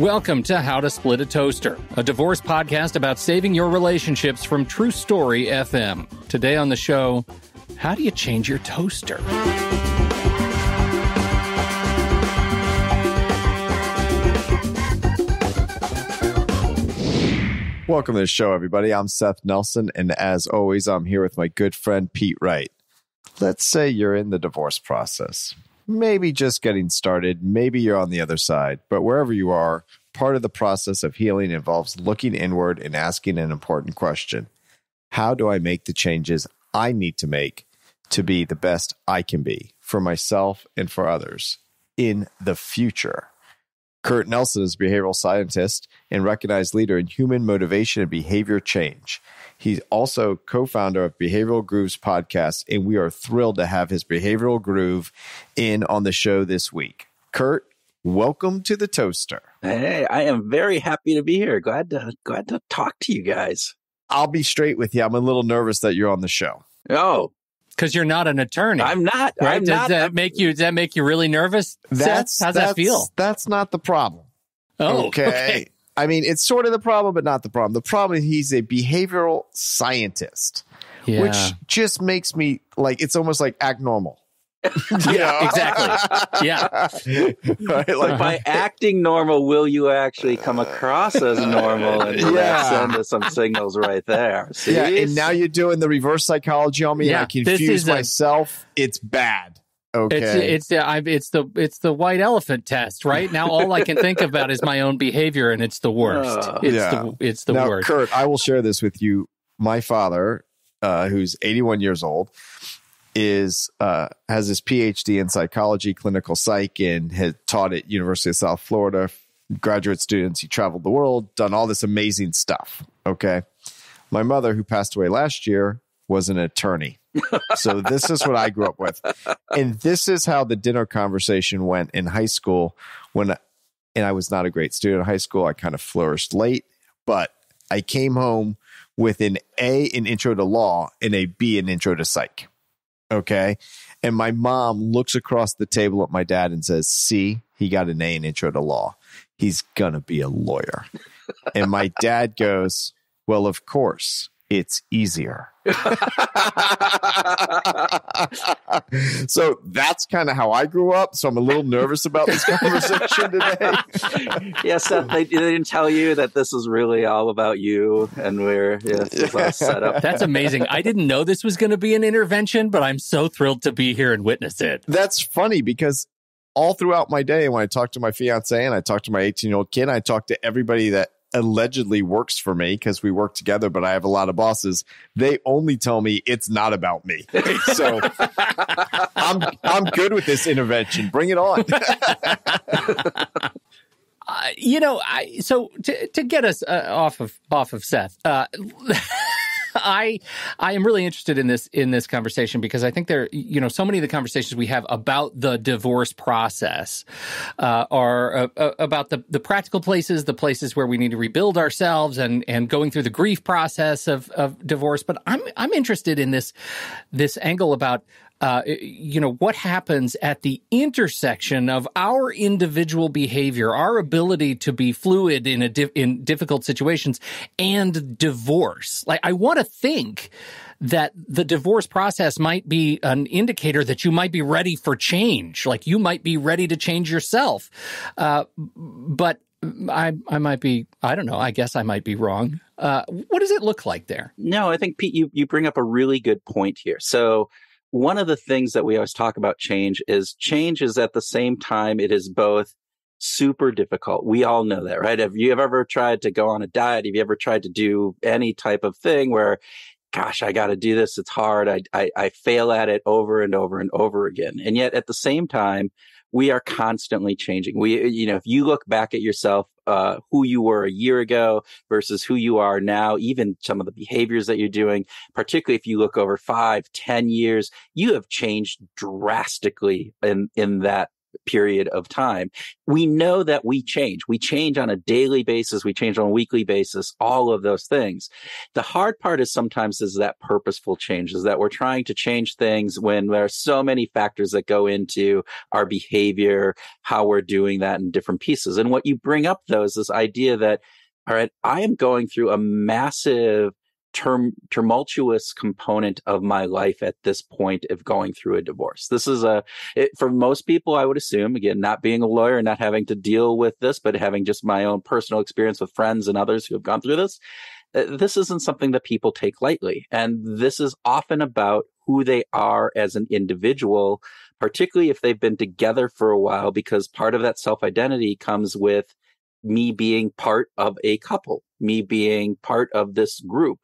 Welcome to How to Split a Toaster, a divorce podcast about saving your relationships from True Story FM. Today on the show, how do you change your toaster? Welcome to the show, everybody. I'm Seth Nelson, and as always, I'm here with my good friend Pete Wright. Let's say you're in the divorce process. Maybe just getting started, maybe you're on the other side, but wherever you are, part of the process of healing involves looking inward and asking an important question. How do I make the changes I need to make to be the best I can be for myself and for others in the future? Kurt Nelson is a behavioral scientist and recognized leader in human motivation and behavior change. He's also co-founder of Behavioral Grooves podcast, and we are thrilled to have his Behavioral Groove in on the show this week. Kurt, welcome to the Toaster. Hey, I am very happy to be here. Glad to talk to you guys. I'll be straight with you. I'm a little nervous that you're on the show. Oh, because you're not an attorney. I'm not. Right? I'm Does not. that make you really nervous? Seth? How's that feel? That's not the problem. Oh, okay. I mean, it's sort of the problem, but not the problem. The problem is he's a behavioral scientist, which just makes me like, it's almost like act normal. Yeah, exactly. Yeah. Right? Like, by acting normal, will you actually come across as normal? And send us some signals right there. See? Yeah, and now you're doing the reverse psychology on me. Yeah, I confuse myself. It's bad. Okay. It's the white elephant test, right? Now all I can think about is my own behavior, and it's the worst. It's the now, worst. Kurt, I will share this with you. My father, who's 81 years old, has his PhD in psychology, clinical psych, and had taught at University of South Florida. Graduate students, he traveled the world, done all this amazing stuff. Okay. My mother, who passed away last year, was an attorney. So this is what I grew up with. And this is how the dinner conversation went in high school and I was not a great student in high school. I kind of flourished late, but I came home with an A in intro to law and a B in intro to psych. Okay. And my mom looks across the table at my dad and says, see, he got an A in intro to law. He's going to be a lawyer. And my dad goes, well, of course, it's easier. So that's kind of how I grew up. So I'm a little nervous about this conversation today. Yeah, Seth, they didn't tell you that this is really all about you, and this is all set up. That's amazing. I didn't know this was going to be an intervention, but I'm so thrilled to be here and witness it. That's funny because all throughout my day, when I talk to my fiance and I talk to my 18-year-old kid, I talk to everybody that allegedly works for me because we work together, but I have a lot of bosses. They only tell me it's not about me. So I'm good with this intervention. Bring it on. So to get us off of Seth, I am really interested in this conversation because I think so many of the conversations we have about the divorce process are about the practical places, the places where we need to rebuild ourselves and going through the grief process of divorce. But I'm interested in this angle about what happens at the intersection of our individual behavior, our ability to be fluid in difficult situations, and divorce. Like, I want to think that the divorce process might be an indicator that you might be ready for change. Like, you might be ready to change yourself. But I might be, I don't know, I guess I might be wrong. What does it look like there? No, I think, Pete, you bring up a really good point here. So one of the things that we always talk about change is at the same time, it is both super difficult. We all know that, right? Have you ever tried to go on a diet? Have you ever tried to do any type of thing where, gosh, I got to do this. It's hard. I fail at it over and over and over again. And yet at the same time, we are constantly changing. If you look back at yourself, who you were a year ago versus who you are now, even some of the behaviors that you're doing, particularly if you look over 5, 10 years, you have changed drastically in that period of time. We know that we change. We change on a daily basis. We change on a weekly basis, all of those things. The hard part is sometimes is that purposeful change, is that we're trying to change things when there are so many factors that go into our behavior, how we're doing that in different pieces. And what you bring up, though, is this idea that, all right, I am going through a massive tumultuous component of my life at this point of going through a divorce. This is for most people, I would assume, again, not being a lawyer, not having to deal with this, but having just my own personal experience with friends and others who have gone through this. This isn't something that people take lightly. And this is often about who they are as an individual, particularly if they've been together for a while, because part of that self-identity comes with me being part of a couple, me being part of this group.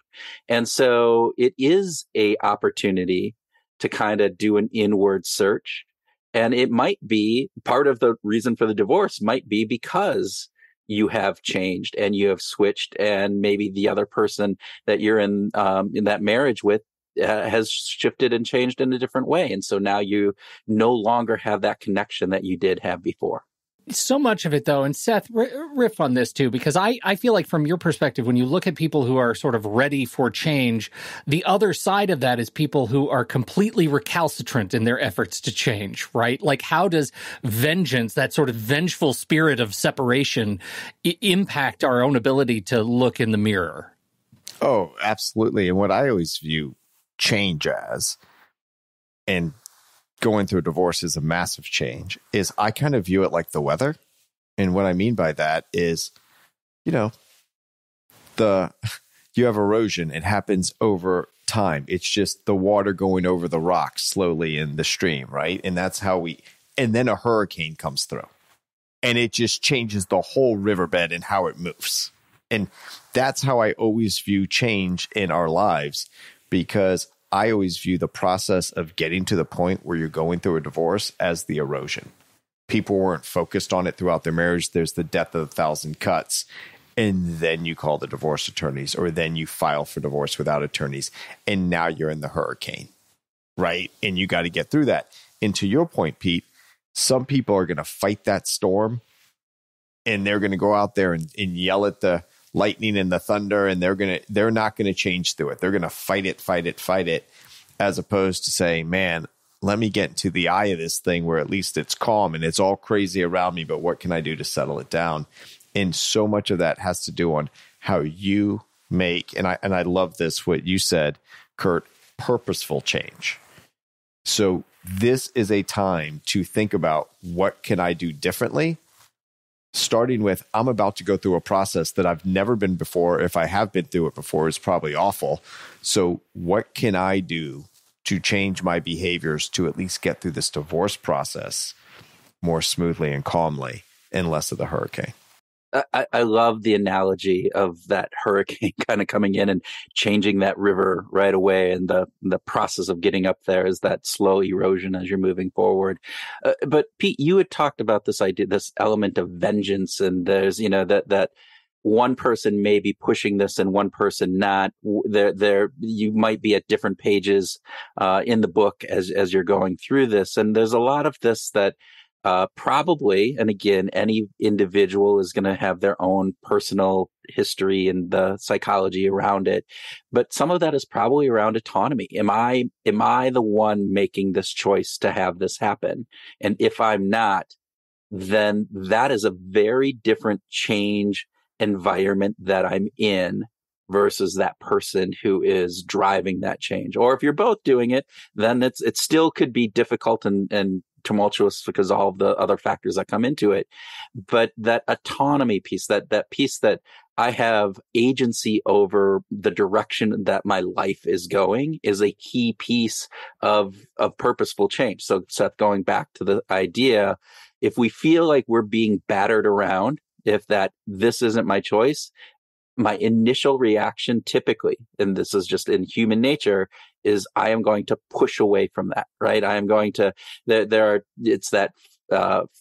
And so it is a opportunity to kind of do an inward search. And it might be part of the reason for the divorce might be because you have changed and you have switched, and maybe the other person that you're in that marriage with has shifted and changed in a different way. And so now you no longer have that connection that you did have before. So much of it, though, and Seth, riff on this, too, because I feel like from your perspective, when you look at people who are sort of ready for change, the other side of that is people who are completely recalcitrant in their efforts to change, right? Like, how does vengeance, that sort of vengeful spirit of separation, impact our own ability to look in the mirror? Oh, absolutely. And what I always view change as, and going through a divorce is a massive change, is I kind of view it like the weather. And what I mean by that is, you know, you have erosion. It happens over time. It's just the water going over the rocks slowly in the stream, right? And that's how and then a hurricane comes through and it just changes the whole riverbed and how it moves. And that's how I always view change in our lives, because I always view the process of getting to the point where you're going through a divorce as the erosion. People weren't focused on it throughout their marriage. There's the death of 1,000 cuts. And then you call the divorce attorneys, or then you file for divorce without attorneys. And now you're in the hurricane, right? And you got to get through that. And to your point, Pete, some people are going to fight that storm, and they're going to go out there and yell at the lightning and the thunder, and they're not going to change through it. They're going to fight it, as opposed to saying, man, let me get into the eye of this thing where at least it's calm and it's all crazy around me, but what can I do to settle it down? And so much of that has to do on how you make, and I love this, what you said, Kurt, purposeful change. So this is a time to think about, what can I do differently? Starting with, I'm about to go through a process that I've never been before. If I have been through it before, it's probably awful. So what can I do to change my behaviors to at least get through this divorce process more smoothly and calmly, and less of the hurricane? I love the analogy of that hurricane kind of coming in and changing that river right away. And the process of getting up there is that slow erosion as you're moving forward. But Pete, you had talked about this idea, this element of vengeance. And there's, that one person may be pushing this and one person not. You might be at different pages in the book as you're going through this. And there's a lot of this that probably, and again, any individual is going to have their own personal history and the psychology around it. But some of that is probably around autonomy. Am I the one making this choice to have this happen? And if I'm not, then that is a very different change environment that I'm in versus that person who is driving that change. Or if you're both doing it, then it still could be difficult and tumultuous because all of the other factors that come into it. But that autonomy piece, that piece that I have agency over the direction that my life is going, is a key piece of purposeful change. So Seth, going back to the idea, if we feel like we're being battered around, if this isn't my choice, my initial reaction typically, and this is just in human nature, is I am going to push away from that, right? I am going to, it's that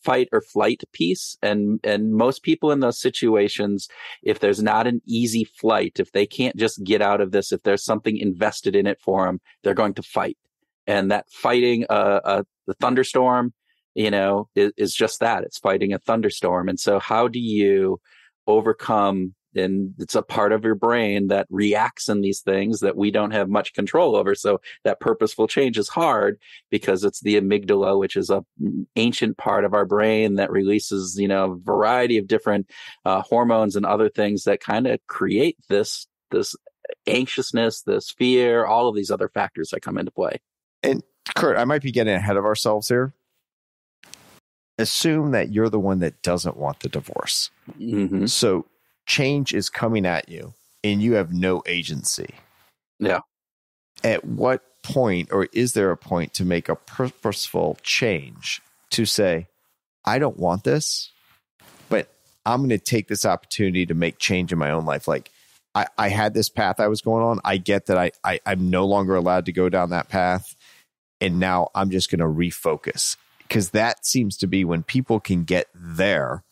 fight or flight piece. And most people in those situations, if there's not an easy flight, if they can't just get out of this, if there's something invested in it for them, they're going to fight. And that fighting, the thunderstorm, is just that. It's fighting a thunderstorm. And so how do you overcome, and it's a part of your brain that reacts in these things that we don't have much control over. So that purposeful change is hard because it's the amygdala, which is a ancient part of our brain that releases, a variety of different hormones and other things that kind of create this anxiousness, this fear, all of these other factors that come into play. And Kurt, I might be getting ahead of ourselves here. Assume that you're the one that doesn't want the divorce. Mm-hmm. So change is coming at you and you have no agency. Yeah. At what point, or is there a point to make a purposeful change to say, I don't want this, but I'm going to take this opportunity to make change in my own life? Like I had this path I was going on. I get that I'm no longer allowed to go down that path. And now I'm just going to refocus. Because that seems to be when people can get there,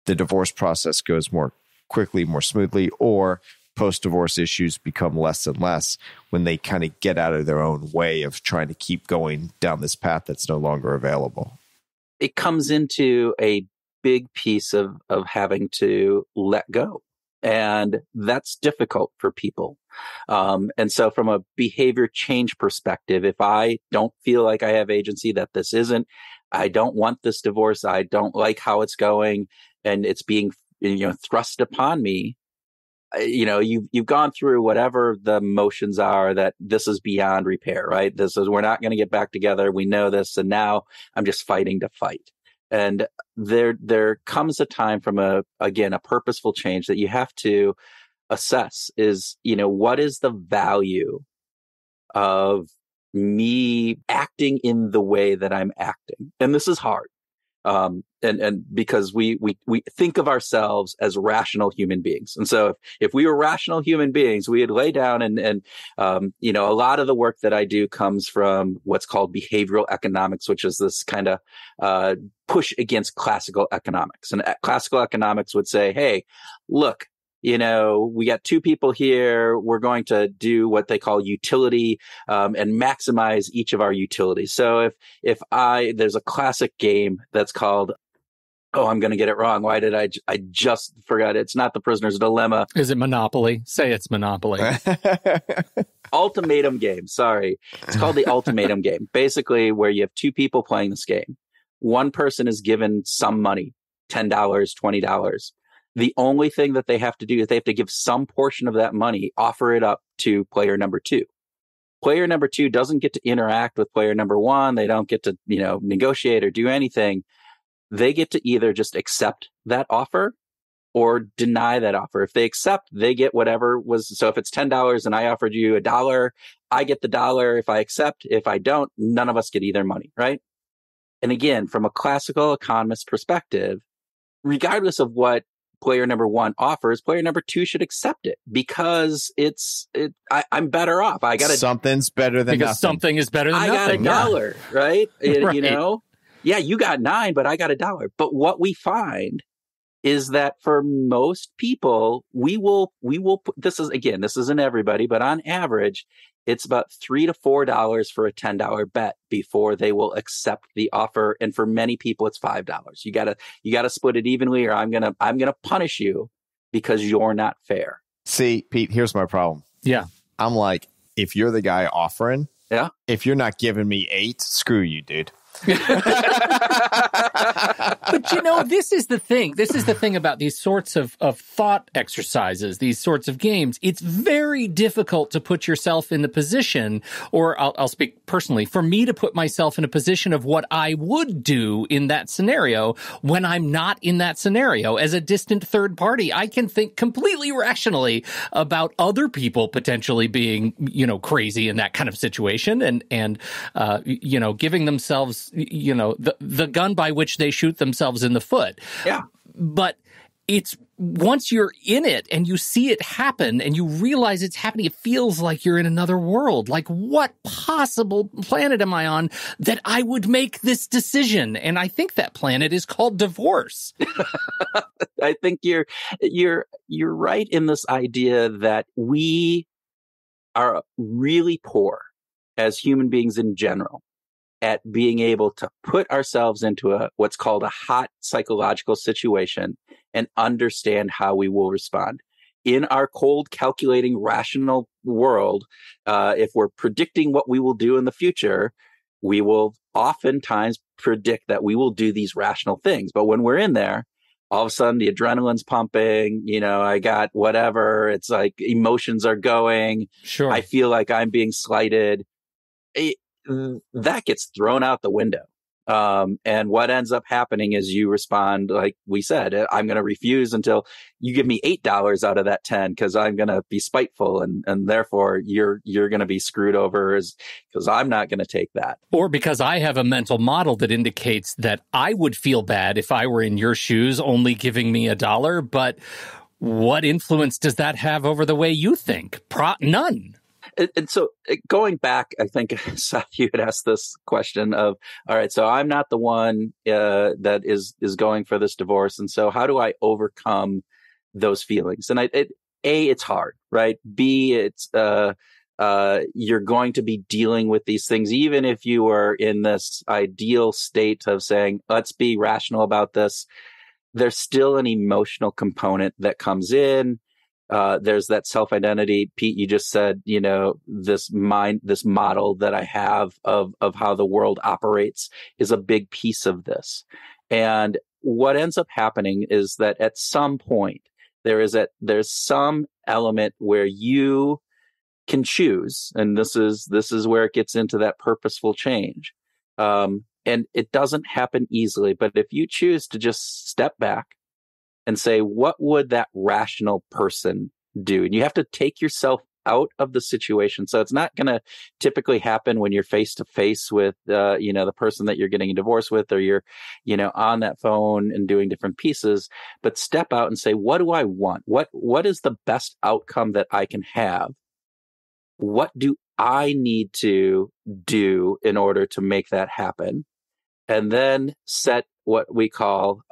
the divorce process goes more quickly, more smoothly, or post-divorce issues become less and less when they kind of get out of their own way of trying to keep going down this path that's no longer available. It comes into a big piece of having to let go. And that's difficult for people. And so from a behavior change perspective, if I don't feel like I have agency, that this isn't, I don't want this divorce, I don't like how it's going, and it's being, thrust upon me, you've gone through whatever the motions are that this is beyond repair, right? We're not going to get back together. We know this. And now I'm just fighting to fight. And there comes a time from a purposeful change that you have to assess is, what is the value of me acting in the way that I'm acting? And this is hard. And because we think of ourselves as rational human beings. And so if we were rational human beings, we would lay down and a lot of the work that I do comes from what's called behavioral economics, which is this kind of push against classical economics. And classical economics would say, hey, look, we got two people here. We're going to do what they call utility, and maximize each of our utilities. So if there's a classic game that's called, I'm going to get it wrong. Why did I just forgot it. It's not The Prisoner's Dilemma. Is it Monopoly? Say it's Monopoly. Ultimatum Game. Sorry. It's called the Ultimatum Game. Basically where you have two people playing this game. One person is given some money, $10, $20. The only thing that they have to do is they have to give some portion of that money, offer it up to player number two. Player number two doesn't get to interact with player number one. They don't get to, negotiate or do anything. They get to either just accept that offer or deny that offer. If they accept, they get whatever was. So if it's $10 and I offered you $1, I get the $1 if I accept. If I don't, none of us get either money, right? And again, from a classical economist perspective, regardless of what player number one offers, player number two should accept it because I'm better off. Something's better than because nothing. Something is better than nothing. I got $1, right? Right. Yeah, you got $9, but I got $1. But what we find is that for most people, we will. This isn't everybody, but on average, it's about $3 to $4 for a $10 bet before they will accept the offer. And for many people, it's $5. You gotta split it evenly, or I'm gonna punish you because you're not fair. See, Pete, here's my problem. Yeah, I'm like, if you're the guy offering, yeah, if you're not giving me 8, screw you, dude. But this is the thing. This is the thing about these sorts of thought exercises, these sorts of games. It's very difficult to put yourself in the position, or I'll speak personally, for me to put myself in a position of what I would do in that scenario when I'm not in that scenario. As a distant third party, I can think completely rationally about other people potentially being, crazy in that kind of situation and giving themselves, the gun by which they shoot themselves in the foot. Yeah. But it's once you're in it and you see it happen and you realize it's happening, it feels like you're in another world. Like, what possible planet am I on that I would make this decision? And I think that planet is called divorce. I think you're right in this idea that we are really poor as human beings in general at being able to put ourselves into what's called a hot psychological situation and understand how we will respond. In our cold, calculating, rational world, if we're predicting what we will do in the future, we will oftentimes predict that we will do these rational things. But when we're in there, all of a sudden the adrenaline's pumping, I got whatever. It's like emotions are going. Sure. I feel like I'm being slighted. That gets thrown out the window. And what ends up happening is you respond, like we said, I'm going to refuse until you give me $8 out of that 10 because I'm going to be spiteful, and therefore you're going to be screwed over because I'm not going to take that. Or because I have a mental model that indicates that I would feel bad if I were in your shoes only giving me $1. But what influence does that have over the way you think? None. And so going back, I think, Seth, you had asked this question of, all right, so I'm not the one that is going for this divorce. And so how do I overcome those feelings? And A, it's hard, right? B, it's you're going to be dealing with these things, even if you are in this ideal state of saying, let's be rational about this. There's still an emotional component that comes in. There's that self-identity. Pete, you just said, this model that I have of how the world operates is a big piece of this. And what ends up happening is that at some point there's some element where you can choose, and this is where it gets into that purposeful change. And it doesn't happen easily, but if you choose to just step back and say, what would that rational person do? And you have to take yourself out of the situation. So it's not going to typically happen when you're face to face with, the person that you're getting a divorce with, or you're, on that phone and doing different pieces, but step out and say, what do I want? What is the best outcome that I can have? What do I need to do in order to make that happen? And then set what we call,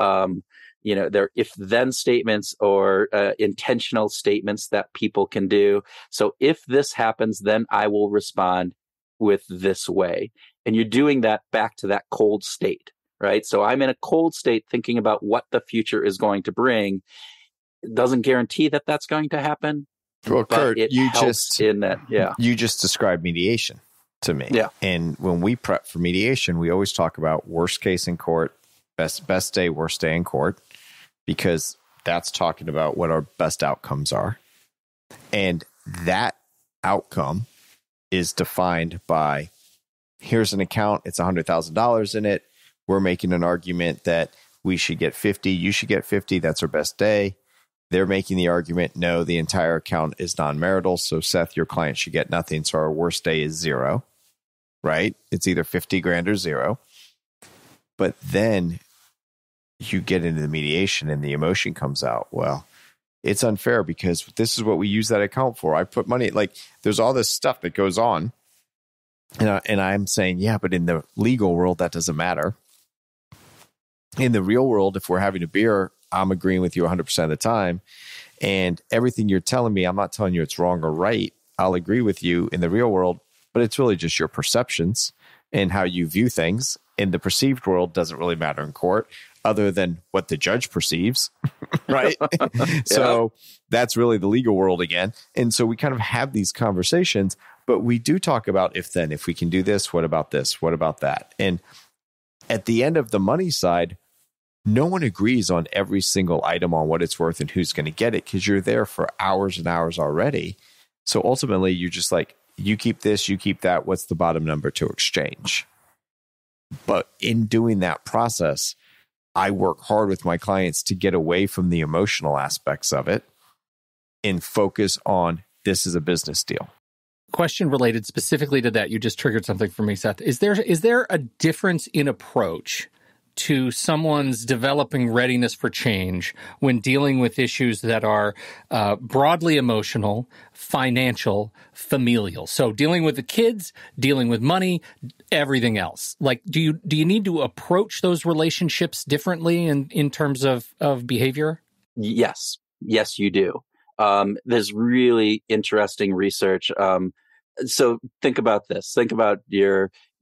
their if-then statements or intentional statements that people can do. So if this happens, then I will respond with this way. And you're doing that back to that cold state, right? So I'm in a cold state thinking about what the future is going to bring. It doesn't guarantee that that's going to happen. Well, Kurt, you just described mediation to me. Yeah. And when we prep for mediation, we always talk about worst case in court, best day, worst day in court, because that's talking about what our best outcomes are. And that outcome is defined by, here's an account, it's $100,000 in it. We're making an argument that we should get 50, you should get 50, that's our best day. They're making the argument, no, the entire account is non-marital, so Seth, your client should get nothing, so our worst day is zero, right? It's either 50 grand or zero. But then you get into the mediation and the emotion comes out. Well, it's unfair because this is what we use that account for. I put money, like there's all this stuff that goes on. And I'm saying, yeah, but in the legal world, that doesn't matter. In the real world, if we're having a beer, I'm agreeing with you 100% of the time. And everything you're telling me, I'm not telling you it's wrong or right. I'll agree with you in the real world, but it's really just your perceptions and how you view things. In the perceived world doesn't really matter in court other than what the judge perceives, right? Yeah. So that's really the legal world again. And so we kind of have these conversations, but we do talk about if we can do this, what about this? What about that? And at the end of the money side, no one agrees on every single item on what it's worth and who's going to get it because you're there for hours and hours already. So ultimately, you're just like, you keep this, you keep that. What's the bottom number to exchange? But in doing that process, I work hard with my clients to get away from the emotional aspects of it and focus on this is a business deal. Question related specifically to that. You just triggered something for me, Seth. Is there a difference in approach to someone's developing readiness for change when dealing with issues that are broadly emotional, financial, familial? So dealing with the kids, dealing with money, everything else. Like, do you need to approach those relationships differently in terms of behavior? Yes, you do. There's really interesting research. So think about this. Think about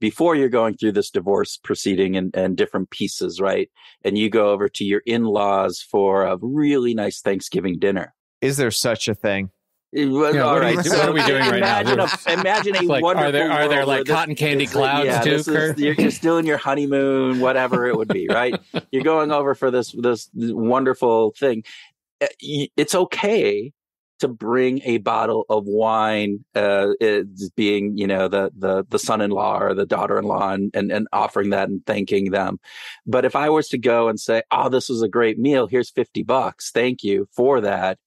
before you're going through this divorce proceeding and different pieces, right? And you go over to your in-laws for a really nice Thanksgiving dinner. Is there such a thing? All right. What are we doing right now? Imagine a like, wonderful are there like cotton candy clouds too, Kurt? You're still in your honeymoon, whatever it would be, right? You're going over for this wonderful thing. It's okay to bring a bottle of wine, being, the son-in-law or the daughter-in-law and offering that and thanking them. But if I was to go and say, oh, this was a great meal, here's $50. Thank you for that.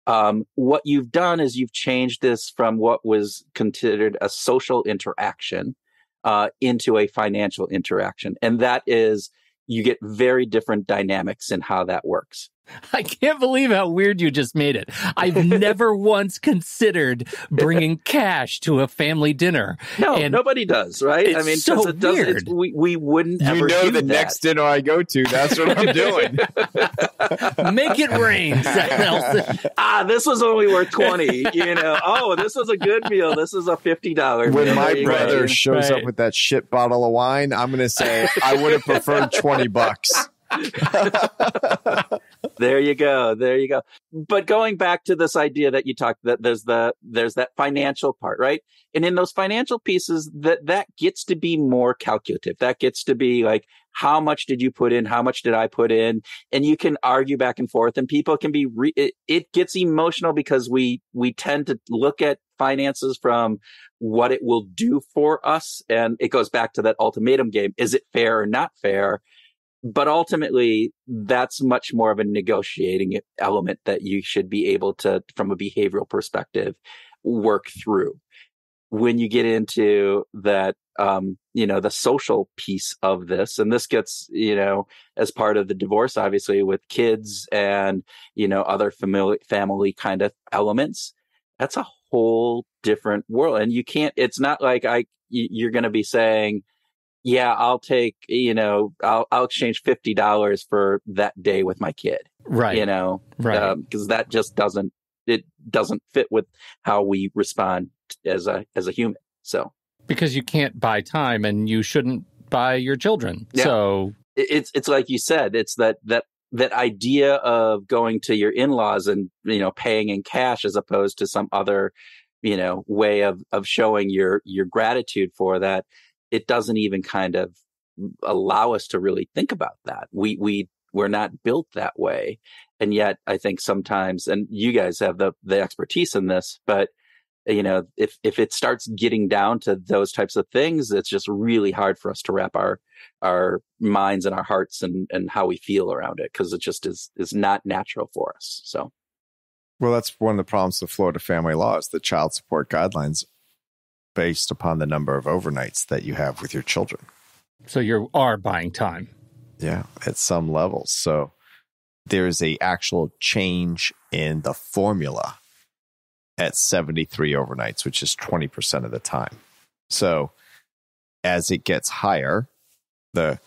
What you've done is you've changed this from what was considered a social interaction into a financial interaction. And that is, you get very different dynamics in how that works. I can't believe how weird you just made it. I've never once considered bringing cash to a family dinner. No, nobody does, right? I mean, so weird. We wouldn't ever do that. Next dinner I go to, that's what I'm doing. Make it rain, Seth Nelson. This was only worth 20. Oh, this was a good meal. This is a $50 When meal. my brother shows up with that shit bottle of wine, I'm going to say I would have preferred $20. There you go. But going back to this idea that you talked, that there's that financial part, right? And in those financial pieces, that gets to be more calculative. That gets to be like, how much did you put in? How much did I put in? And you can argue back and forth, and people can be, it gets emotional because we tend to look at finances from what it will do for us. And it goes back to that ultimatum game. Is it fair or not fair? But ultimately, that's much more of a negotiating element that you should be able to, from a behavioral perspective, work through. When you get into that, the social piece of this, and this gets, as part of the divorce, obviously with kids and, other family kind of elements, that's a whole different world. And you can't, it's not like you're going to be saying, yeah, I'll take, I'll exchange $50 for that day with my kid. Right. Right. Because that just doesn't fit with how we respond as a human. So, because you can't buy time and you shouldn't buy your children. Yeah. So it's like you said, it's that idea of going to your in-laws and, paying in cash as opposed to some other, way of showing your gratitude for that. It doesn't even kind of allow us to really think about that. We're not built that way. And yet I think sometimes, and you guys have the expertise in this, but if it starts getting down to those types of things, it's just really hard for us to wrap our minds and our hearts and how we feel around it, because it just is not natural for us. So, well, that's one of the problems with Florida family law is the child support guidelines based upon the number of overnights that you have with your children. So you are buying time. Yeah, at some levels. So there's a actual change in the formula at 73 overnights, which is 20% of the time. So as it gets higher, the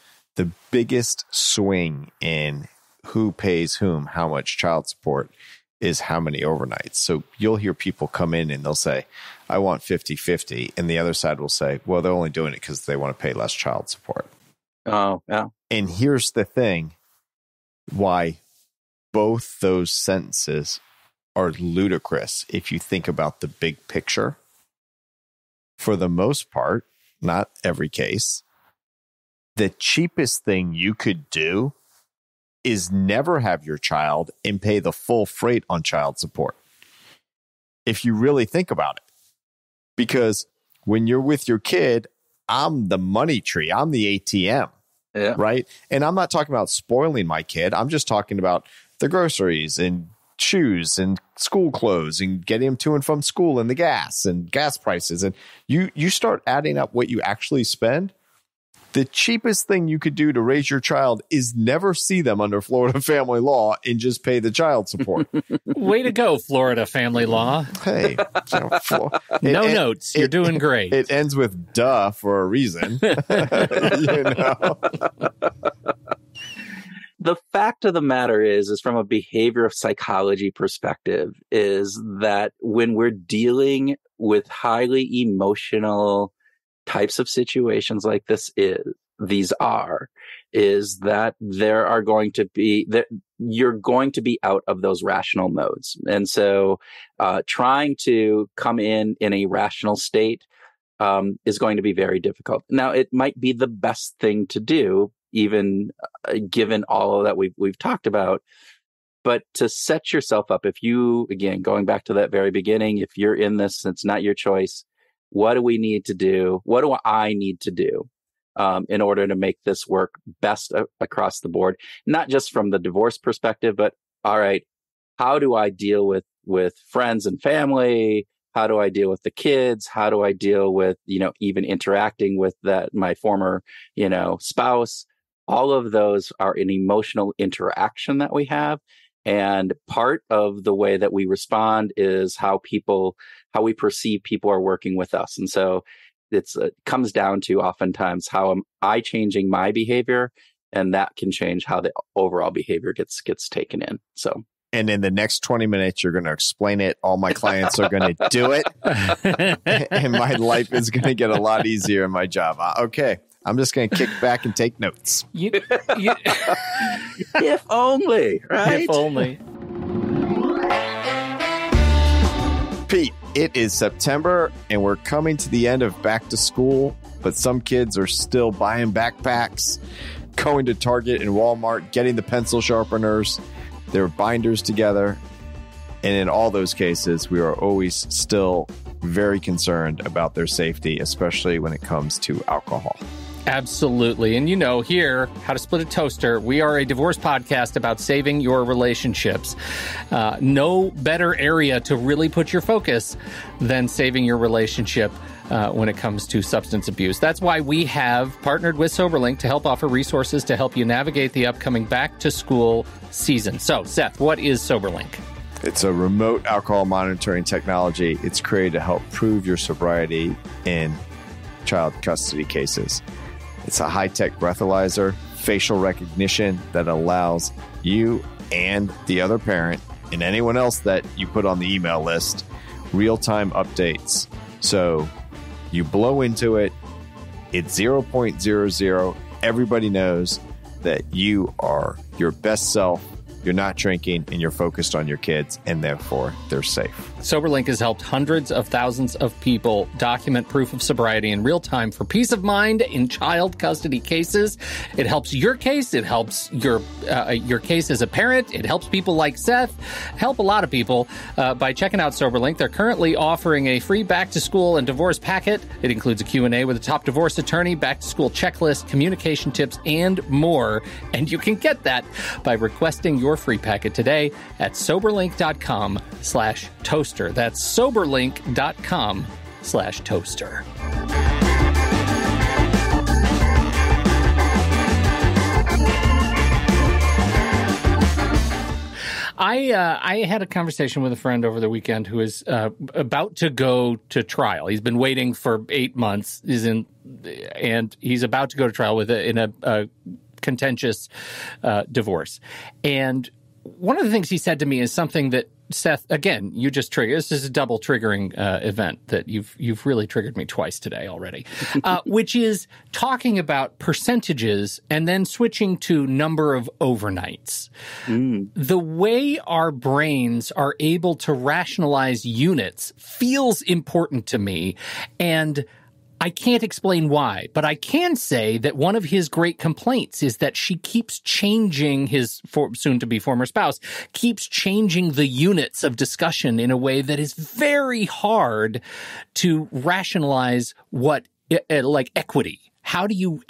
biggest swing in who pays whom how much child support is how many overnights. So you'll hear people come in and they'll say, I want 50-50. And the other side will say, well, they're only doing it because they want to pay less child support. Oh, yeah. And here's the thing, why both those sentences are ludicrous if you think about the big picture. For the most part, not every case, the cheapest thing you could do is never have your child and pay the full freight on child support. If you really think about it. Because when you're with your kid, I'm the money tree. I'm the ATM. Yeah. Right? And I'm not talking about spoiling my kid. I'm just talking about the groceries and shoes and school clothes and getting them to and from school and the gas prices. And you start adding up what you actually spend. The cheapest thing you could do to raise your child is never see them under Florida family law and just pay the child support. Way to go, Florida family law. Hey, no notes. You're doing great. It ends with duh for a reason. the fact of the matter is from a behavioral psychology perspective, is that when we're dealing with highly emotional types of situations like these are, is that there are going to be that you're going to be out of those rational modes. And so trying to come in a rational state is going to be very difficult. Now, it might be the best thing to do, even given all that we've talked about. But to set yourself up, if you, again, going back to that very beginning, if you're in this, it's not your choice. What do we need to do? What do I need to do in order to make this work best across the board? Not just from the divorce perspective, but all right, how do I deal with friends and family? How do I deal with the kids? How do I deal with, even interacting with my former, spouse? All of those are an emotional interaction that we have. And part of the way that we respond is how we perceive people are working with us. And so it comes down to oftentimes, how am I changing my behavior? And that can change how the overall behavior gets taken in. So. And in the next 20 minutes, you're going to explain it. All my clients are going to do it. And my life is going to get a lot easier in my job. Okay. I'm just going to kick back and take notes. If only, right? If only. Pete, it is September and we're coming to the end of back to school, but some kids are still buying backpacks, going to Target and Walmart, getting the pencil sharpeners, their binders together. And in all those cases, we are always still very concerned about their safety, especially when it comes to alcohol. Absolutely. And here, How to Split a Toaster, we are a divorce podcast about saving your relationships. No better area to really put your focus than saving your relationship when it comes to substance abuse. That's why we have partnered with Soberlink to help offer resources to help you navigate the upcoming back-to-school season. So, Seth, what is Soberlink? It's a remote alcohol monitoring technology. It's created to help prove your sobriety in child custody cases. It's a high-tech breathalyzer, facial recognition that allows you and the other parent and anyone else that you put on the email list real-time updates. So you blow into it, it's 0.00. Everybody knows that you are your best self. You're not drinking, and you're focused on your kids, and therefore they're safe. Soberlink has helped hundreds of thousands of people document proof of sobriety in real time for peace of mind in child custody cases. It helps your case. It helps your case as a parent. It helps people like Seth, help a lot of people by checking out Soberlink. They're currently offering a free back-to-school and divorce packet. It includes a Q&A with a top divorce attorney, back-to-school checklist, communication tips, and more. And you can get that by requesting your free packet today at soberlink.com/toaster. That's soberlink.com/toaster. I had a conversation with a friend over the weekend who is about to go to trial. He's been waiting for 8 months. And he's about to go to trial in a contentious divorce. And one of the things he said to me is something that, Seth, again, you just triggered. This is a double triggering event that you've really triggered me twice today already, which is talking about percentages and then switching to number of overnights. The way our brains are able to rationalize units feels important to me, and I can't explain why, but I can say that one of his great complaints is that she keeps changing, his soon-to-be former spouse, keeps changing the units of discussion in a way that is very hard to rationalize like equity. How do you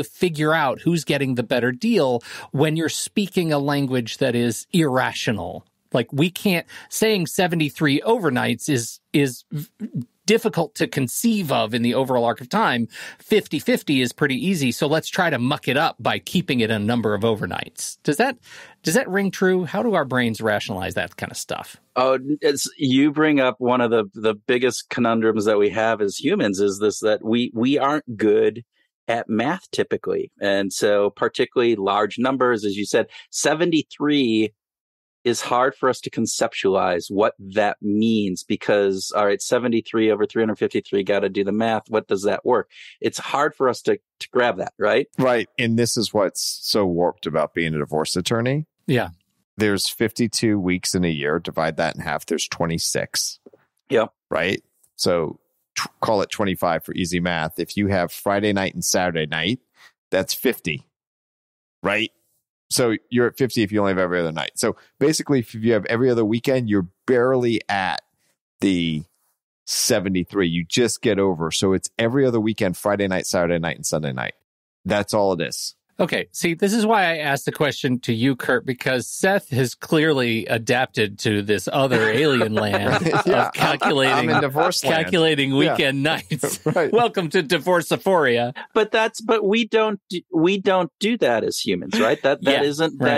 figure out who's getting the better deal when you're speaking a language that is irrational? Like, we can't, saying 73 overnights is difficult to conceive of in the overall arc of time. 50-50 is pretty easy, so let's try to muck it up by keeping it a number of overnights. Does that ring true? How do our brains rationalize that kind of stuff? Oh, you bring up one of the biggest conundrums that we have as humans is this, that we aren't good at math typically. And so particularly large numbers, as you said, 73 is hard for us to conceptualize what that means because, all right, 73 over 353, got to do the math. What does that work? It's hard for us to grab that, right? Right. And this is what's so warped about being a divorce attorney. Yeah. There's 52 weeks in a year. Divide that in half. There's 26. Yeah. Right. So call it 25 for easy math. If you have Friday night and Saturday night, that's 50. Right. So you're at 50 if you only have every other night. So basically, if you have every other weekend, you're barely at the 73. You just get over. So it's every other weekend, Friday night, Saturday night, and Sunday night. That's all it is. Okay. See, this is why I asked the question to you, Kurt, because Seth has clearly adapted to this other alien land of calculating, I'm in divorce land. Calculating weekend nights. Right. Welcome to divorce-aphoria. But we don't do that as humans, right? That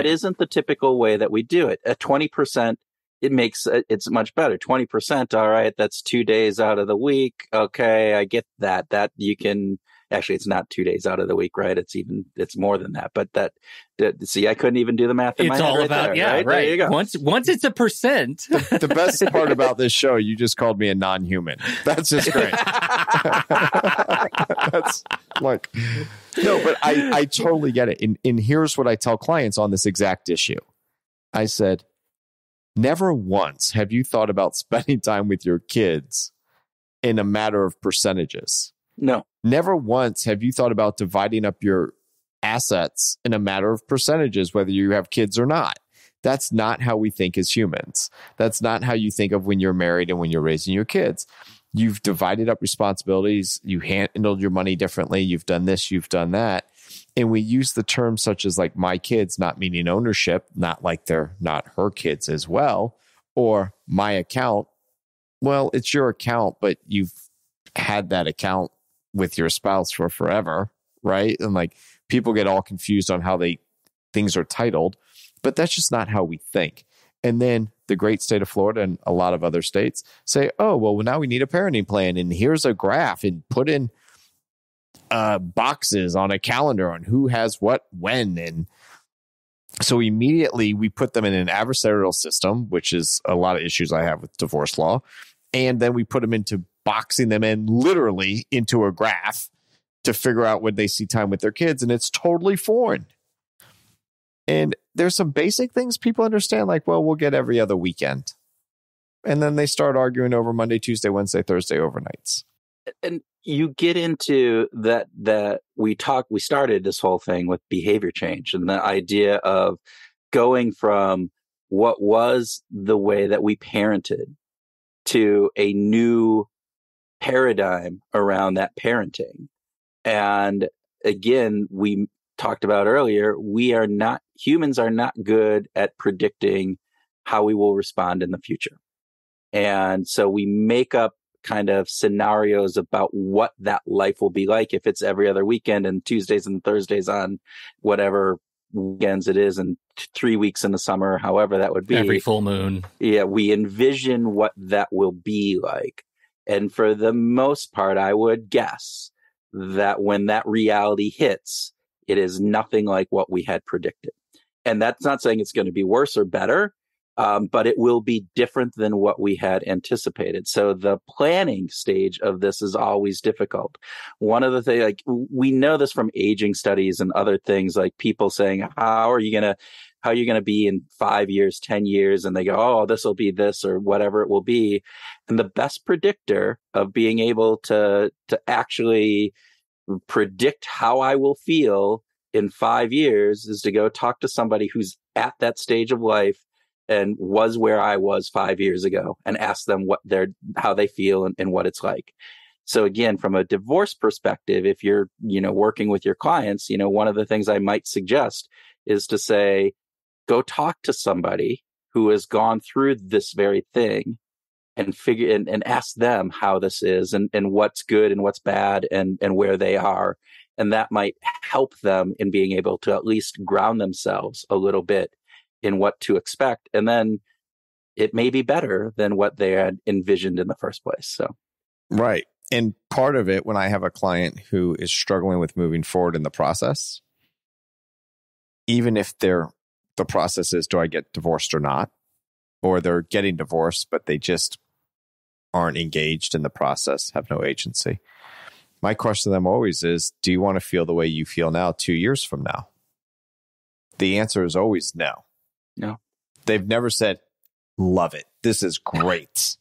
isn't the typical way that we do it. At 20%, it's much better. 20%, all right, that's 2 days out of the week. Okay, I get that. That you can. Actually, it's not 2 days out of the week, right? It's more than that. But see, I couldn't even do the math in my head. It's all about, right? There you go. Once it's a percent. The best part about this show, you just called me a non-human. That's just great. That's like, no, but I totally get it. And here's what I tell clients on this exact issue. I said, never once have you thought about spending time with your kids in a matter of percentages. No. Never once have you thought about dividing up your assets in a matter of percentages, whether you have kids or not. That's not how we think as humans. That's not how you think of when you're married and when you're raising your kids. You've divided up responsibilities. You handled your money differently. You've done this, you've done that. And we use the terms such as like my kids, not meaning ownership, not like they're not her kids as well, or my account. Well, it's your account, but you've had that account with your spouse for forever, right? And like people get all confused on how things are titled, but that's just not how we think. And then the great state of Florida and a lot of other states say, oh, well, now we need a parenting plan. And here's a graph and put in boxes on a calendar on who has what, when. And so immediately we put them in an adversarial system, which is a lot of issues I have with divorce law. And then we put them into boxing them in literally into a graph to figure out when they see time with their kids. And it's totally foreign. And there's some basic things people understand, like, well, we'll get every other weekend. And then they start arguing over Monday, Tuesday, Wednesday, Thursday overnights. And you get into that we started this whole thing with behavior change and the idea of going from what was the way that we parented to a new paradigm around that parenting. And again, we talked about earlier, humans are not good at predicting how we will respond in the future. And so we make up kind of scenarios about what that life will be like if it's every other weekend and Tuesdays and Thursdays on whatever weekends it is and 3 weeks in the summer, however that would be. Every full moon. Yeah, we envision what that will be like. And for the most part, I would guess that when that reality hits, it is nothing like what we had predicted. And that's not saying it's going to be worse or better, but it will be different than what we had anticipated. So the planning stage of this is always difficult. One of the things, like we know this from aging studies and other things, like people saying, how are you going to be in 5 years, 10 years? And they go, oh, this will be this or whatever it will be. And the best predictor of being able to actually predict how I will feel in 5 years is to go talk to somebody who's at that stage of life and was where I was 5 years ago and ask them how they feel and what it's like. So again, from a divorce perspective, if you're, working with your clients, one of the things I might suggest is to say, go talk to somebody who has gone through this very thing and figure and ask them how this is and what's good and what's bad and where they are. And that might help them in being able to at least ground themselves a little bit in what to expect. And then it may be better than what they had envisioned in the first place. So, right. And part of it, when I have a client who is struggling with moving forward in the process, even if the process is, do I get divorced or not? Or they're getting divorced, but they just aren't engaged in the process, have no agency. My question to them always is, do you want to feel the way you feel now 2 years from now? The answer is always no. No. They've never said, love it. This is great.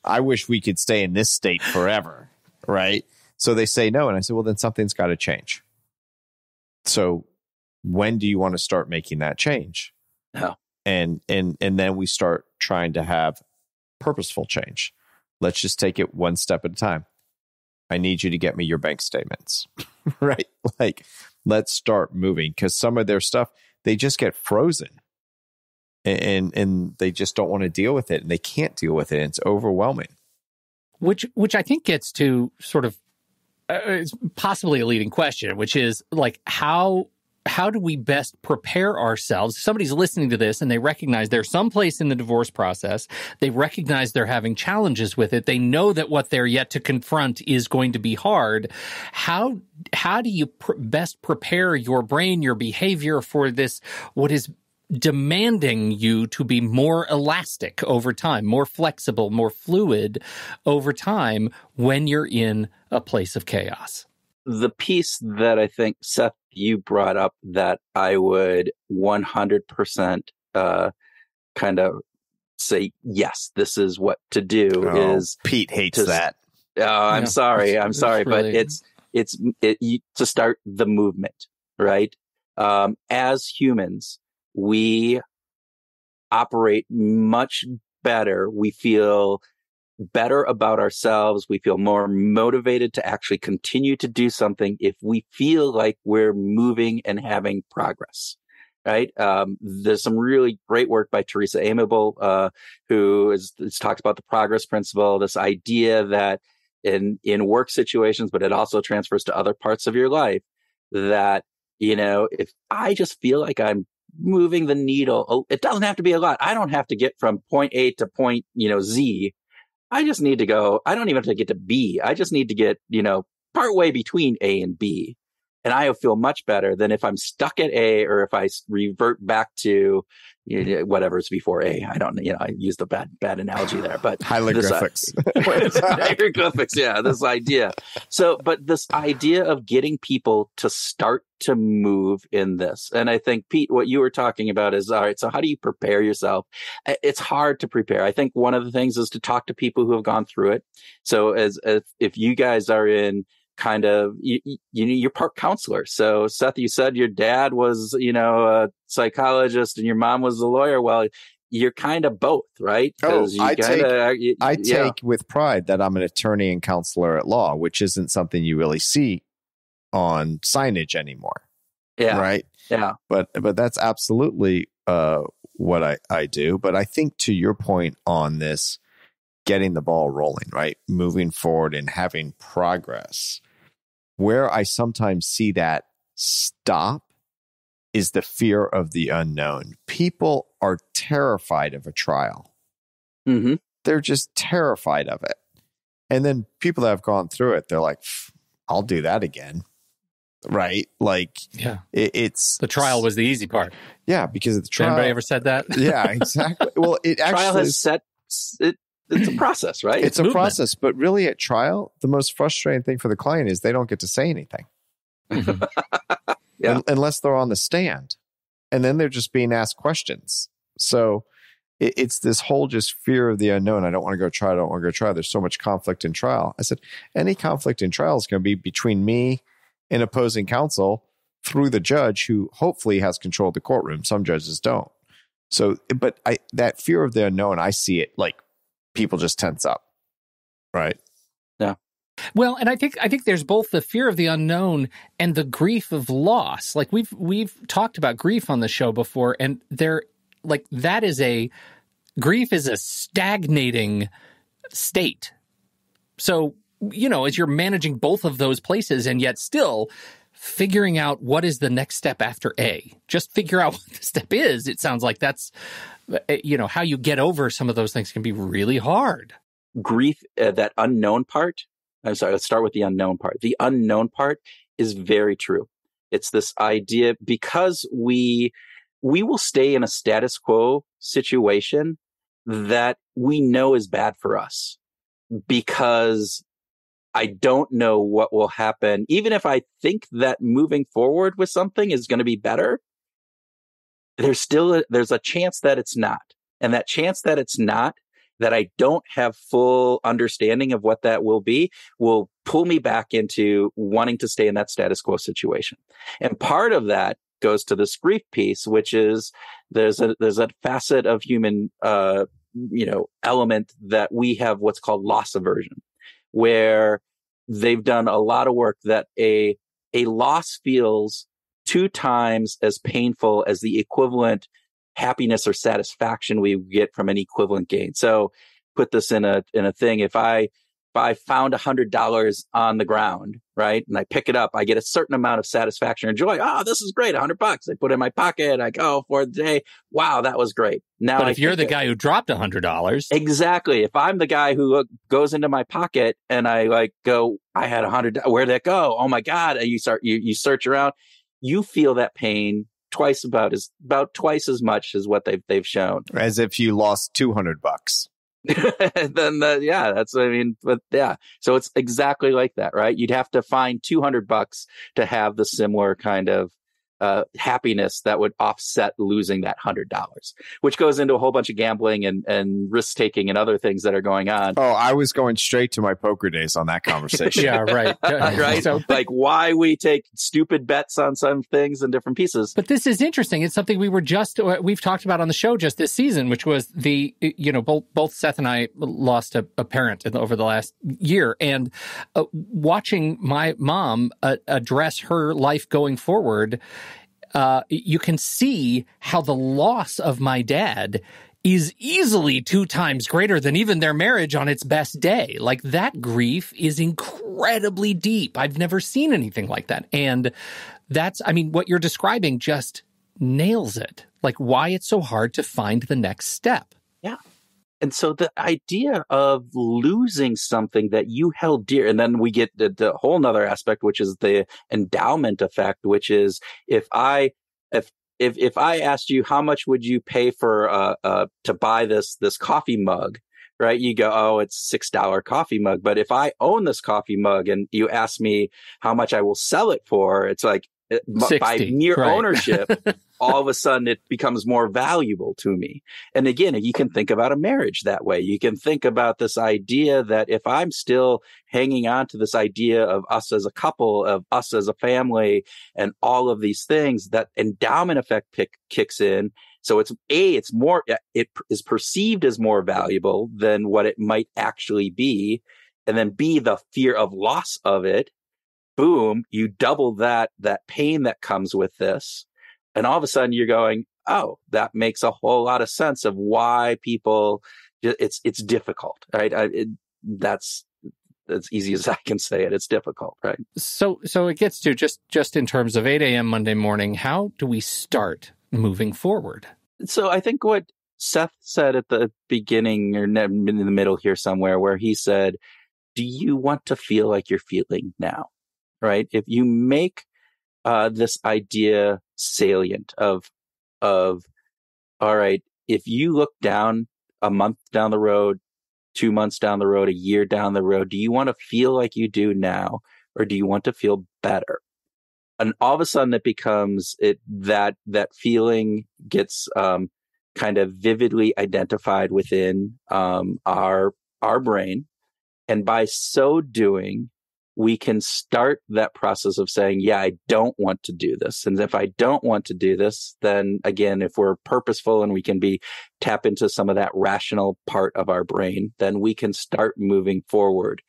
I wish we could stay in this state forever. Right. So they say no. And I say, well, then something's got to change. So when do you want to start making that change? No. And then we start trying to have purposeful change. Let's just take it one step at a time. I need you to get me your bank statements. Right. Like, let's start moving, because some of their stuff, they just get frozen and they just don't want to deal with it, and they can't deal with it. It's overwhelming. Which I think gets to sort of it's possibly a leading question, which is like, how do we best prepare ourselves? If somebody's listening to this and they recognize they're someplace in the divorce process, they recognize they're having challenges with it, they know that what they're yet to confront is going to be hard. How do you best prepare your brain, your behavior for this, what is demanding you to be more elastic over time, more flexible, more fluid over time when you're in a place of chaos? The piece that I think, Seth, you brought up that I would 100% kind of say, yes, this is what to do is... Pete hates that. I'm sorry, really... but it's to start the movement, right? As humans, we operate much better. We feel better about ourselves. We feel more motivated to actually continue to do something if we feel like we're moving and having progress, right? There's some really great work by Teresa Amable, who talks about the progress principle, this idea that in work situations, but it also transfers to other parts of your life, that, if I just feel like I'm moving the needle, it doesn't have to be a lot. I don't have to get from point A to point, Z. I just need to go, I don't even have to get to B. I just need to get, partway between A and B. And I feel much better than if I'm stuck at A, or if I revert back to whatever's before A. I don't, I used a bad analogy there, but hieroglyphics. Hieroglyphics, yeah, this idea. But this idea of getting people to start to move in this. And I think, Pete, what you were talking about is, all right, so how do you prepare yourself? It's hard to prepare. I think one of the things is to talk to people who have gone through it. So if you guys are in kind of, you're part counselor. So Seth, you said your dad was, a psychologist and your mom was a lawyer. Well, you're kind of both, right? I take with pride that I'm an attorney and counselor at law, which isn't something you really see on signage anymore. Yeah. Right. Yeah. But that's absolutely what I do. But I think, to your point on this, getting the ball rolling, right? Moving forward and having progress. Where I sometimes see that stop is the fear of the unknown. People are terrified of a trial. Mm-hmm. They're just terrified of it. And then people that have gone through it, they're like, I'll do that again. Right? Like, yeah, it's the trial was the easy part. Yeah, because of the trial. Anybody ever said that? Yeah, exactly. Well, it actually trial has set it. It's a process, right? It's a process, but really at trial, the most frustrating thing for the client is they don't get to say anything. Yeah. Unless they're on the stand. And then they're just being asked questions. So it's this whole just fear of the unknown. I don't want to go try. I don't want to go try. There's so much conflict in trial. I said, any conflict in trial is going to be between me and opposing counsel through the judge, who hopefully has control of the courtroom. Some judges don't. So, but that fear of the unknown, I see it like, people just tense up, right? Yeah. Well, and I think there's both the fear of the unknown and the grief of loss. Like we've talked about grief on the show before, and grief is a stagnating state. So, as you're managing both of those places, and yet still figuring out what is the next step after A, just figure out what the step is. It sounds like that's, how you get over some of those things can be really hard. grief, that unknown part. I'm sorry, let's start with the unknown part. The unknown part is very true. It's this idea, because we will stay in a status quo situation that we know is bad for us, because I don't know what will happen. Even if I think that moving forward with something is going to be better, there's a chance that it's not. And that chance that it's not, that I don't have full understanding of what that will be, will pull me back into wanting to stay in that status quo situation. And part of that goes to this grief piece, which is there's a facet of human, element that we have, what's called loss aversion, where they've done a lot of work that a loss feels 2 times as painful as the equivalent happiness or satisfaction we get from an equivalent gain. So put this in a thing. If I found $100 on the ground, right, and I pick it up, I get a certain amount of satisfaction or joy. Oh, this is great. $100. I put it in my pocket. I go for the day. Wow, that was great. Now, but if you're the guy who dropped $100, exactly. If I'm the guy who goes into my pocket and I go, I had $100. Where'd that go? Oh my God! And you search around. You feel that pain about twice as much as what they've shown. As if you lost $200. Then so it's exactly like that, right? You'd have to find $200 to have the similar kind of happiness that would offset losing that $100, which goes into a whole bunch of gambling and risk taking and other things that are going on. Oh, I was going straight to my poker days on that conversation. Yeah, right. Right. So, like why we take stupid bets on some things and different pieces. But this is interesting. It's something we've talked about on the show just this season, which was both Seth and I lost a parent over the last year, and watching my mom address her life going forward. You can see how the loss of my dad is easily 2 times greater than even their marriage on its best day. Like, that grief is incredibly deep. I've never seen anything like that. And what you're describing just nails it. Like, why it's so hard to find the next step. Yeah. And so the idea of losing something that you held dear, and then we get the whole nother aspect, which is the endowment effect, which is if I asked you how much would you pay for to buy this coffee mug, right? You go, oh, it's $6 coffee mug. But if I own this coffee mug and you ask me how much I will sell it for, it's like 60, by mere right. ownership, all of a sudden it becomes more valuable to me. And again, you can think about a marriage that way. You can think about this idea that if I'm still hanging on to this idea of us as a couple, of us as a family, and all of these things, that endowment effect kicks in. So it is perceived as more valuable than what it might actually be. And then B, the fear of loss of it. Boom, you double that pain that comes with this. And all of a sudden you're going, oh, that makes a whole lot of sense of why people, it's difficult, right? That's as easy as I can say it. It's difficult, right? So it gets to just in terms of 8 a.m. Monday morning, how do we start moving forward? So I think what Seth said at the beginning or in the middle here somewhere, where he said, do you want to feel like you're feeling now? Right? If you make this idea salient of, all right, if you look down a month down the road, 2 months down the road, a year down the road, do you want to feel like you do now, or do you want to feel better? And all of a sudden it becomes that feeling gets kind of vividly identified within our brain. And by so doing, we can start that process of saying, yeah, I don't want to do this. And if I don't want to do this, then again, if we're purposeful and we can tap into some of that rational part of our brain, then we can start moving forward.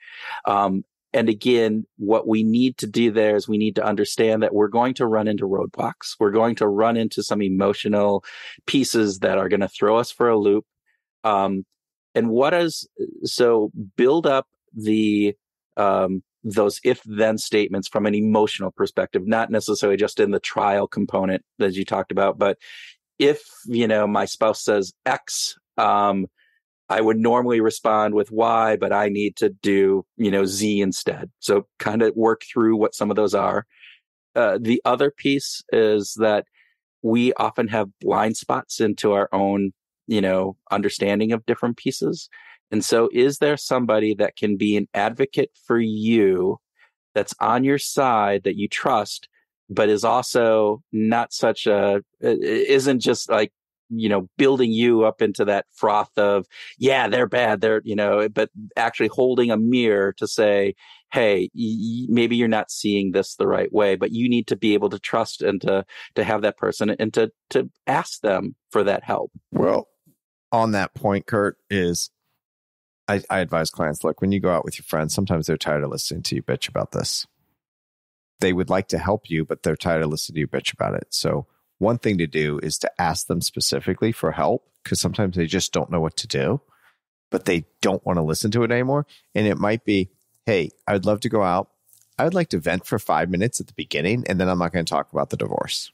And again, what we need to do there is we need to understand that we're going to run into roadblocks. We're going to run into some emotional pieces that are going to throw us for a loop. So build up those if-then statements from an emotional perspective, not necessarily just in the trial component that you talked about, but if, my spouse says X, I would normally respond with Y, but I need to do, Z instead. So kind of work through what some of those are. The other piece is that we often have blind spots into our own, understanding of different pieces. And so is there somebody that can be an advocate for you that's on your side that you trust, but is also not isn't just like, building you up into that froth of, yeah, they're bad, but actually holding a mirror to say, hey, maybe you're not seeing this the right way, but you need to be able to trust and to have that person and to ask them for that help. Well, on that point, Kurt, is I advise clients, look, when you go out with your friends, sometimes they're tired of listening to you bitch about this. They would like to help you, but they're tired of listening to you bitch about it. So one thing to do is to ask them specifically for help, because sometimes they just don't know what to do, but they don't want to listen to it anymore. And it might be, hey, I would love to go out. I would like to vent for 5 minutes at the beginning, and then I'm not going to talk about the divorce.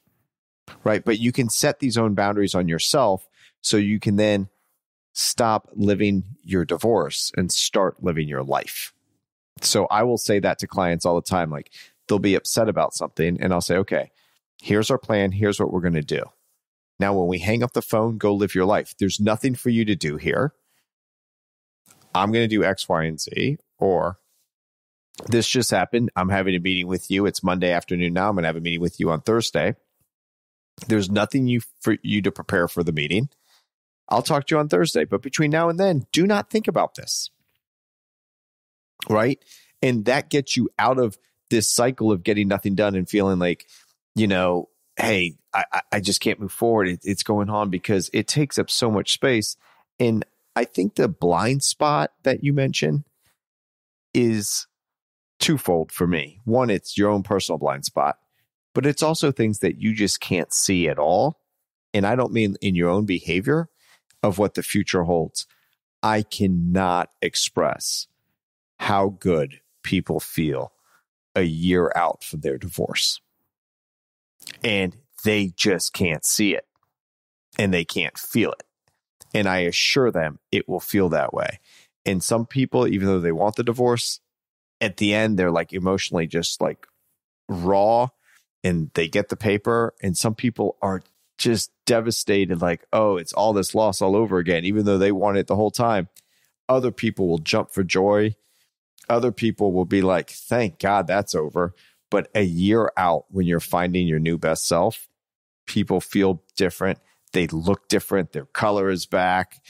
Right? But you can set these own boundaries on yourself so you can then stop living your divorce and start living your life. So I will say that to clients all the time. Like, they'll be upset about something, and I'll say, okay, here's our plan. Here's what we're going to do. Now, when we hang up the phone, go live your life. There's nothing for you to do here. I'm going to do X, Y, and Z. Or this just happened. I'm having a meeting with you. It's Monday afternoon now. I'm going to have a meeting with you on Thursday. There's nothing for you to prepare for the meeting. I'll talk to you on Thursday. But between now and then, do not think about this. Right? And that gets you out of this cycle of getting nothing done and feeling like, hey, I just can't move forward. It's going on because it takes up so much space. And I think the blind spot that you mentioned is twofold for me. One, it's your own personal blind spot, but it's also things that you just can't see at all. And I don't mean in your own behavior of what the future holds. I cannot express how good people feel a year out from their divorce. And they just can't see it. And they can't feel it. And I assure them it will feel that way. And some people, even though they want the divorce, at the end, they're like emotionally just like raw and they get the paper. And some people are just devastated, like, oh, it's all this loss all over again, even though they want it the whole time. Other people will jump for joy. Other people will be like, thank God that's over. But a year out, when you're finding your new best self, people feel different. They look different. Their color is back.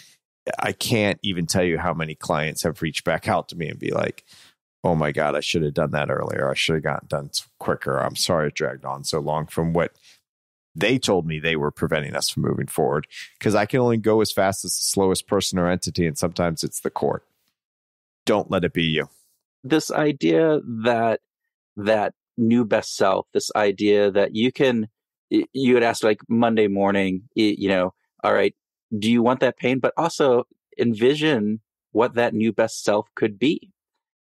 I can't even tell you how many clients have reached back out to me and be like, oh my God, I should have done that earlier. I should have gotten done quicker. I'm sorry it dragged on so long from what they told me they were preventing us from moving forward. Because I can only go as fast as the slowest person or entity. And sometimes it's the court. Don't let it be you. This idea that new best self, this idea that you had asked like Monday morning, all right, do you want that pain? But also envision what that new best self could be.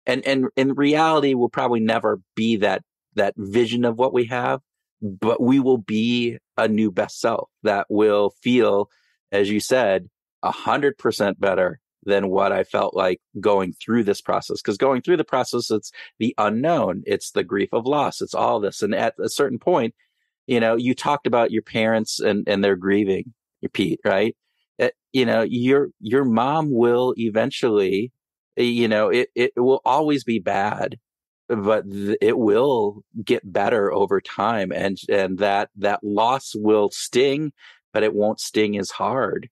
And in reality, will probably never be that vision of what we have, but we will be a new best self that will feel, as you said, 100% better than what I felt like going through this process. Because going through the process, it's the unknown, it's the grief of loss, it's all this. And at a certain point, you talked about your parents and their grieving, Pete, right? Your mom will eventually, it will always be bad, but it will get better over time. And that loss will sting, but it won't sting as hard.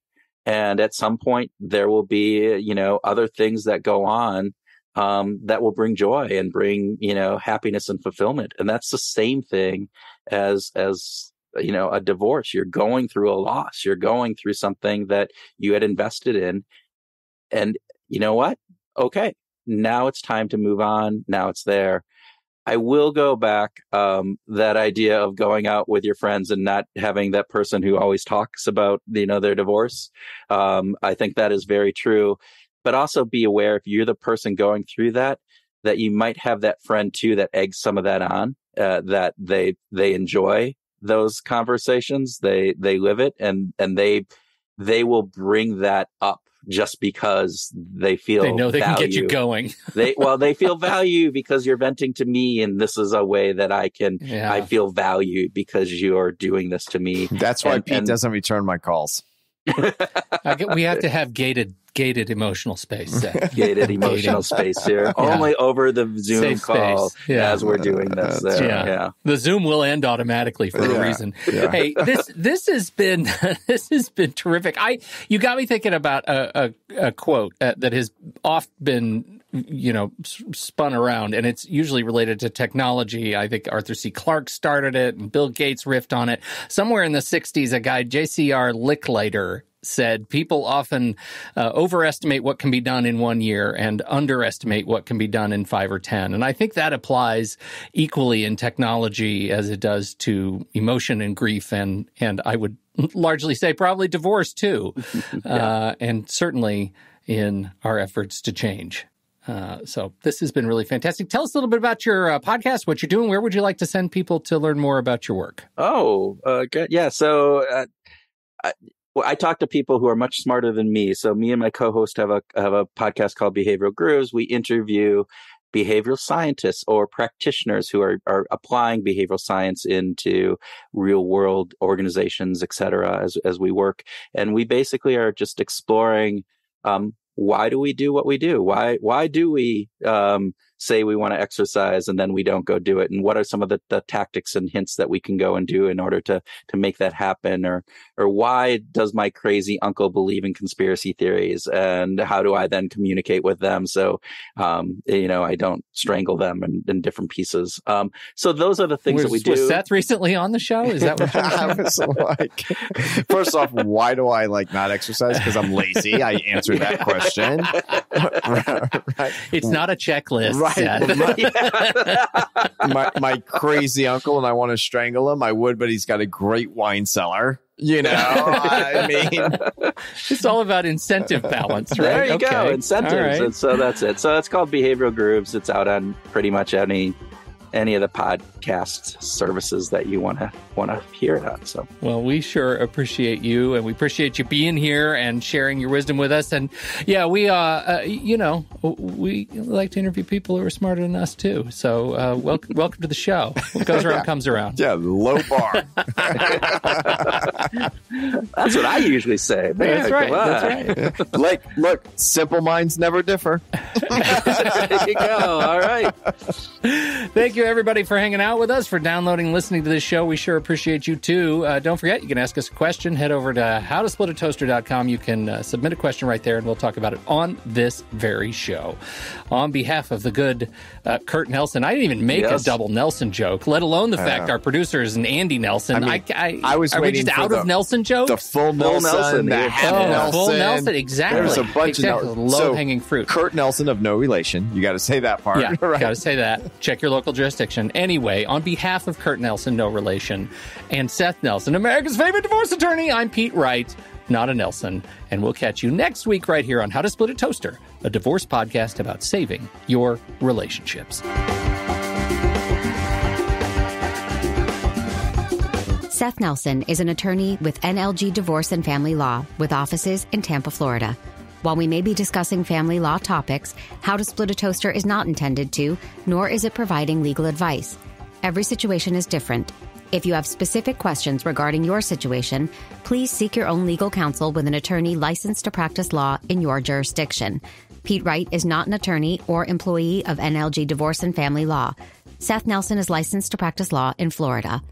And at some point there will be, other things that go on, that will bring joy and bring, happiness and fulfillment. And that's the same thing as a divorce. You're going through a loss. You're going through something that you had invested in. And you know what? Okay, now it's time to move on. Now it's there. I will go back, that idea of going out with your friends and not having that person who always talks about, their divorce. I think that is very true. But also be aware, if you're the person going through that you might have that friend too that eggs some of that on, that they enjoy those conversations, they live it, and they will bring that up just because they feel they know they value. can get you going. They feel value because you're venting to me, and this is a way that I feel valued because you're doing this to me. That's why Pete doesn't return my calls. We have to have gated emotional space. Gated emotional space here. Only over the Zoom Safe call as we're doing this. The Zoom will end automatically for a reason. Yeah. Hey, this has been terrific. You got me thinking about a quote that has oft been spun around, and it's usually related to technology. I think Arthur C. Clarke started it, and Bill Gates riffed on it. Somewhere in the 60s, a guy, J.C.R. Licklider, said people often overestimate what can be done in 1 year and underestimate what can be done in 5 or 10. And I think that applies equally in technology as it does to emotion and grief, and I would largely say probably divorce too, and certainly in our efforts to change. So this has been really fantastic. Tell us a little bit about your podcast, what you're doing. Where would you like to send people to learn more about your work? Good. Yeah. So I talk to people who are much smarter than me. So me and my co-host have a podcast called Behavioral Grooves. We interview behavioral scientists or practitioners who are applying behavioral science into real world organizations, et cetera, as we work. And we basically are just exploring, why do we do what we do? Why do we say we want to exercise and then we don't go do it? And what are some of the tactics and hints that we can go and do in order to make that happen? Or why does my crazy uncle believe in conspiracy theories? And how do I then communicate with them so I don't strangle them in different pieces? So those are the things that we do. Was Seth recently on the show? Is that what I was like, first off, why do I not exercise? Because I'm lazy. I answered that question. Right. It's not a checklist. Right. My crazy uncle, and I want to strangle him. I would, but he's got a great wine cellar. I mean, it's all about incentive balance, right? There you go, incentives. Right. And so that's it. So it's called Behavioral Grooves. It's out on pretty much any of the podcast services that you want to hear it on. So, well, we sure appreciate you, and we appreciate you being here and sharing your wisdom with us. And we we like to interview people who are smarter than us too. So, welcome to the show. What goes around comes around. Yeah, low bar. That's what I usually say. That's right. Look, simple minds never differ. There you go. All right. Thank you, everybody, for hanging out with us, for downloading and listening to this show. We sure appreciate you, too. Don't forget, you can ask us a question. Head over to howtosplitatoaster.com. You can submit a question right there, and we'll talk about it on this very show. On behalf of the good Kurt Nelson, I didn't even make a double Nelson joke, let alone the fact our producer is an Andy Nelson. I was are waiting we just for out of Nelson jokes? The full Nelson. The half Nelson. Full Nelson, exactly. There's a bunch of low-hanging fruit. Kurt Nelson of no relation. You got to say that part. Yeah, right. Got to say that. Check your local jurisdiction. Anyway, on behalf of Kurt Nelson, no relation, and Seth Nelson, America's favorite divorce attorney, I'm Pete Wright, not a Nelson, and we'll catch you next week right here on How to Split a Toaster, a divorce podcast about saving your relationships. Seth Nelson is an attorney with NLG Divorce and Family Law with offices in Tampa, Florida. While we may be discussing family law topics, How to Split a Toaster is not intended to, nor is it providing legal advice. Every situation is different. If you have specific questions regarding your situation, please seek your own legal counsel with an attorney licensed to practice law in your jurisdiction. Pete Wright is not an attorney or employee of NLG Divorce and Family Law. Seth Nelson is licensed to practice law in Florida.